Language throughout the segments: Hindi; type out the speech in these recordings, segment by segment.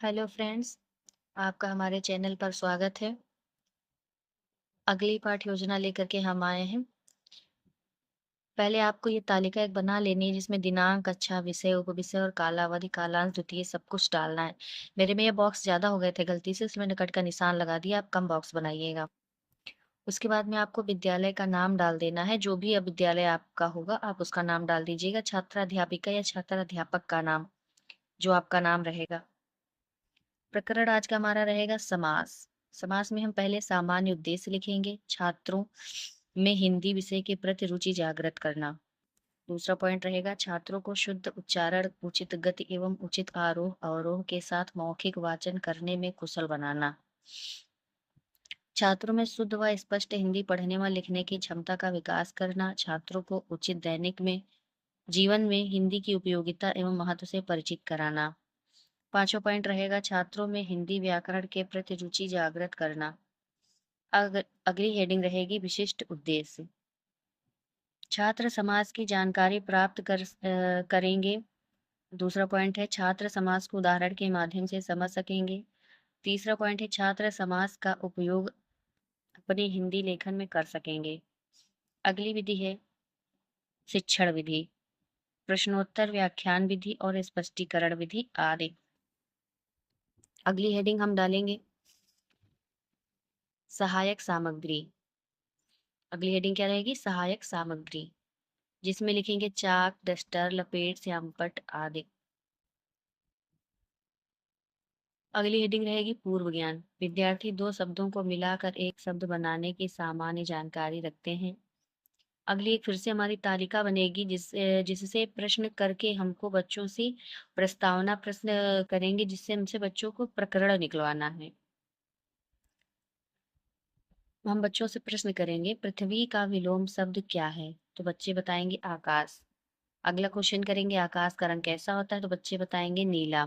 हेलो फ्रेंड्स, आपका हमारे चैनल पर स्वागत है। अगली पाठ योजना लेकर के हम आए हैं। पहले आपको ये तालिका एक बना लेनी है जिसमें दिनांक, कक्षा, विषय, उपविषय और कालावधि, कालांश, द्वितीय सब कुछ डालना है। मेरे में ये बॉक्स ज़्यादा हो गए थे गलती से, इसलिए मैंने कट का निशान लगा दिया। आप कम बॉक्स बनाइएगा। उसके बाद में आपको विद्यालय का नाम डाल देना है। जो भी अब विद्यालय आपका होगा, आप उसका नाम डाल दीजिएगा। छात्राध्यापिका या छात्राध्यापक का नाम, जो आपका नाम रहेगा। प्रकरण आज का हमारा रहेगा समास। समास में हम पहले सामान्य उद्देश्य लिखेंगे, छात्रों में हिंदी विषय के प्रति रुचि जागृत करना। दूसरा पॉइंट रहेगा छात्रों को शुद्ध उच्चारण, उचित गति एवं उचित आरोह अवरोह के साथ मौखिक वाचन करने में कुशल बनाना। छात्रों में शुद्ध व स्पष्ट हिंदी पढ़ने व लिखने की क्षमता का विकास करना। छात्रों को उचित दैनिक में जीवन में हिंदी की उपयोगिता एवं महत्व से परिचित कराना। पांचवा पॉइंट रहेगा छात्रों में हिंदी व्याकरण के प्रति रुचि जागृत करना। अगली हेडिंग रहेगी विशिष्ट उद्देश्य। छात्र समाज की जानकारी प्राप्त करेंगे। दूसरा पॉइंट है छात्र समाज को उदाहरण के माध्यम से समझ सकेंगे। तीसरा पॉइंट है छात्र समाज का उपयोग अपनी हिंदी लेखन में कर सकेंगे। अगली विधि है शिक्षण विधि, प्रश्नोत्तर, व्याख्यान विधि और स्पष्टीकरण विधि आदि। अगली हेडिंग हम डालेंगे सहायक सामग्री। अगली हेडिंग क्या रहेगी? सहायक सामग्री, जिसमें लिखेंगे चाक, डस्टर, लपेट, श्यामपट्ट आदि। अगली हेडिंग रहेगी पूर्व ज्ञान। विद्यार्थी दो शब्दों को मिलाकर एक शब्द बनाने की सामान्य जानकारी रखते हैं। अगली एक फिर से हमारी तालिका बनेगी जिससे प्रश्न करके हमको बच्चों से प्रस्तावना प्रश्न करेंगे, जिससे हमसे बच्चों को प्रकरण निकलवाना है। हम बच्चों से प्रश्न करेंगे पृथ्वी का विलोम शब्द क्या है, तो बच्चे बताएंगे आकाश। अगला क्वेश्चन करेंगे आकाश का रंग कैसा होता है, तो बच्चे बताएंगे नीला।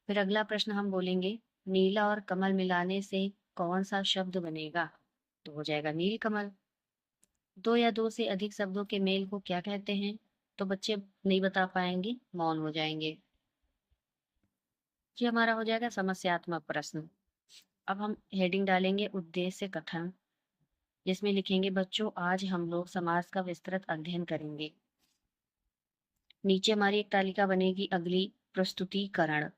फिर अगला प्रश्न हम बोलेंगे नीला और कमल मिलाने से कौन सा शब्द बनेगा, तो हो जाएगा नील कमल। दो या दो से अधिक शब्दों के मेल को क्या कहते हैं, तो बच्चे नहीं बता पाएंगे, मौन हो जाएंगे। ये हमारा हो जाएगा समस्यात्मक प्रश्न। अब हम हेडिंग डालेंगे उद्देश्य कथन, जिसमें लिखेंगे बच्चों आज हम लोग समाज का विस्तृत अध्ययन करेंगे। नीचे हमारी एक तालिका बनेगी अगली प्रस्तुतिकरण।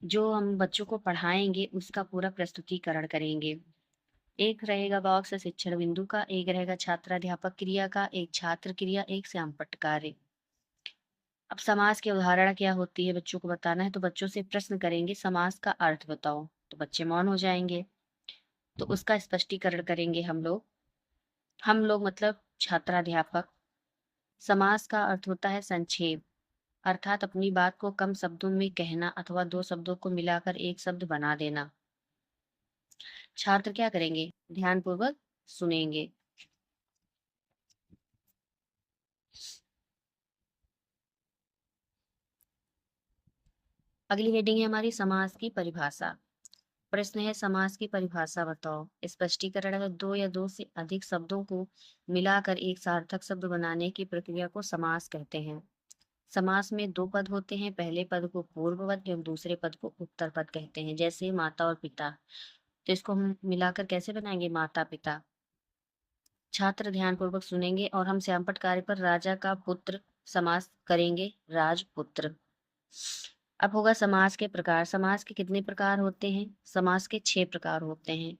जो हम बच्चों को पढ़ाएंगे उसका पूरा प्रस्तुतिकरण करेंगे। एक रहेगा बॉक्स शिक्षण बिंदु का, एक रहेगा छात्राध्यापक क्रिया का, एक छात्र क्रिया, एक श्यामपट्ट कार्य। अब समास की अवधारणा क्या होती है बच्चों को बताना है, तो बच्चों से प्रश्न करेंगे समास का अर्थ बताओ, तो बच्चे मौन हो जाएंगे। तो उसका स्पष्टीकरण करेंगे हम लोग मतलब छात्राध्यापक। समास का अर्थ होता है संक्षेप, अर्थात अपनी बात को कम शब्दों में कहना अथवा दो शब्दों को मिलाकर एक शब्द बना देना। छात्र क्या करेंगे? ध्यानपूर्वक सुनेंगे। अगली हेडिंग है हमारी समास की परिभाषा। प्रश्न है समास की परिभाषा बताओ। स्पष्टीकरण है दो या दो से अधिक शब्दों को मिलाकर एक सार्थक शब्द बनाने की प्रक्रिया को समास कहते हैं। समास में दो पद होते हैं, पहले पद को पूर्व पद एवं दूसरे पद को उत्तर पद कहते हैं, जैसे माता और पिता। तो इसको हम मिलाकर कैसे बनाएंगे? माता पिता। छात्र ध्यानपूर्वक सुनेंगे और हम श्यामपट्ट कार्य पर राजा का पुत्र समास करेंगे, राजपुत्र। अब होगा समास के प्रकार। समास के कितने प्रकार होते हैं? समास के 6 प्रकार होते हैं।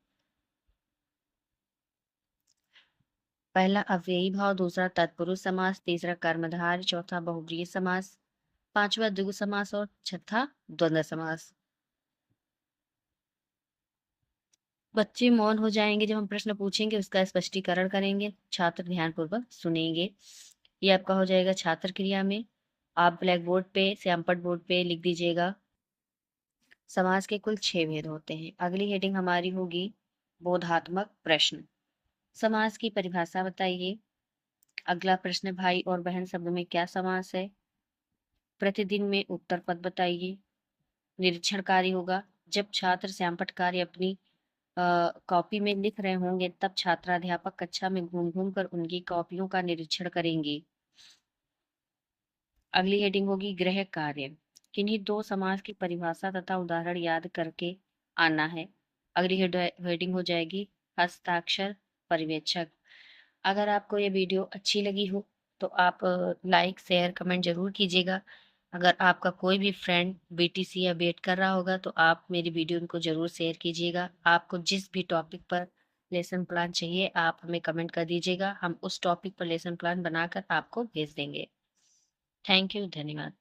पहला अव्ययी भाव, दूसरा तत्पुरुष समास, तीसरा कर्मधारय, चौथा बहुव्रीहि समास, पांचवा द्विगु समास और छठा द्वंद्व समास। बच्चे मौन हो जाएंगे जब हम प्रश्न पूछेंगे, उसका स्पष्टीकरण करेंगे। छात्र ध्यानपूर्वक सुनेंगे। ये आपका हो जाएगा छात्र क्रिया में। आप ब्लैक बोर्ड पे, श्यामपट्ट बोर्ड पे लिख दीजिएगा। समास के कुल 6 भेद होते हैं। अगली हेडिंग हमारी होगी बोधात्मक प्रश्न। समास की परिभाषा बताइए। अगला प्रश्न भाई और बहन शब्द में क्या समास है? प्रतिदिन में उत्तर पद बताइए। निरीक्षण कार्य होगा। जब छात्र श्यामपट्ट कार्य अपनी कॉपी में लिख रहे होंगे, तब छात्राध्यापक कक्षा में घूम घूम कर उनकी कॉपियों का निरीक्षण करेंगे। अगली हेडिंग होगी गृह कार्य। किन्हीं 2 समास की परिभाषा तथा उदाहरण याद करके आना है। अगली हेडिंग हो जाएगी हस्ताक्षर पर्यवेक्षक। अगर आपको ये वीडियो अच्छी लगी हो तो आप लाइक, शेयर, कमेंट ज़रूर कीजिएगा। अगर आपका कोई भी फ्रेंड बीटीसी या वेट कर रहा होगा तो आप मेरी वीडियो उनको ज़रूर शेयर कीजिएगा। आपको जिस भी टॉपिक पर लेसन प्लान चाहिए आप हमें कमेंट कर दीजिएगा। हम उस टॉपिक पर लेसन प्लान बनाकर आपको भेज देंगे। थैंक यू, धन्यवाद।